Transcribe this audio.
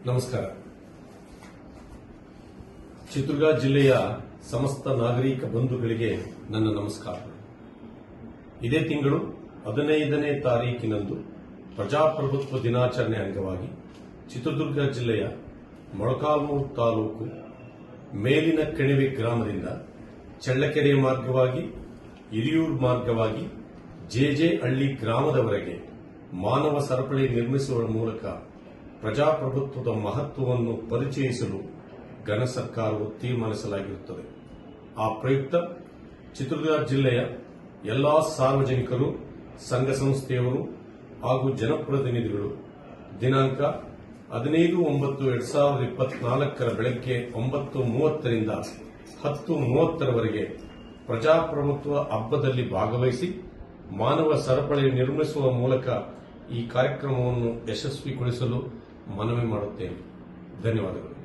ನಮಸ್ಕಾರ. ಚಿತ್ರದುರ್ಗ ಜಿಲ್ಲೆಯ ಸಮಸ್ತ ನಾಗರಿಕ ಬಂಧುಗಳಿಗೆ ನನ್ನ ನಮಸ್ಕಾರ. ಇದೇ ತಿಂಗಳು 15ನೇ ತಾರೀಕಿನಂದು ಪ್ರಜಾಪ್ರಭುತ್ವ ದಿನಾಚರಣೆ ಅಂಗವಾಗಿ ಚಿತ್ರದುರ್ಗ ಜಿಲ್ಲೆಯ ಮೊಳಕಾಲ್ಮೂರು ತಾಲೂಕು ಮೇಲಿನ ಕಣಿವೆ ಗ್ರಾಮದಿಂದ ಚಳ್ಳಕೆರೆ ಮಾರ್ಗವಾಗಿ ಹಿರಿಯೂರು ಮಾರ್ಗವಾಗಿ ಜೆಜೆ ಹಳ್ಳಿ ಗ್ರಾಮದವರೆಗೆ ಮಾನವ ಸರಪಳಿ ನಿರ್ಮಿಸುವ ಮೂಲಕ ಪ್ರಜಾಪ್ರಭುತ್ವದ ಮಹತ್ವವನ್ನು ಪರಿಚಯಿಸಲು ಘನ ಸರ್ಕಾರವು ತೀರ್ಮಾನಿಸಲಾಗಿರುತ್ತದೆ. ಆ ಪ್ರಯುಕ್ತ ಚಿತ್ರದುರ್ಗ ಜಿಲ್ಲೆಯ ಎಲ್ಲಾ ಸಾರ್ವಜನಿಕರು, ಸಂಘ ಸಂಸ್ಥೆಯವರು ಹಾಗೂ ಜನಪ್ರತಿನಿಧಿಗಳು ದಿನಾಂಕ 15/9/2024 ಬೆಳಗ್ಗೆ 9:30 ರಿಂದ 10:30 ಪ್ರಜಾಪ್ರಭುತ್ವ ಹಬ್ಬದಲ್ಲಿ ಭಾಗವಹಿಸಿ ಮಾನವ ಸರಪಳಿ ನಿರ್ಮಿಸುವ ಮೂಲಕ ಈ ಕಾರ್ಯಕ್ರಮವನ್ನು ಯಶಸ್ವಿಗೊಳಿಸಲು ಮನವಿ ಮಾಡುತ್ತೇನೆ. ಧನ್ಯವಾದಗಳು.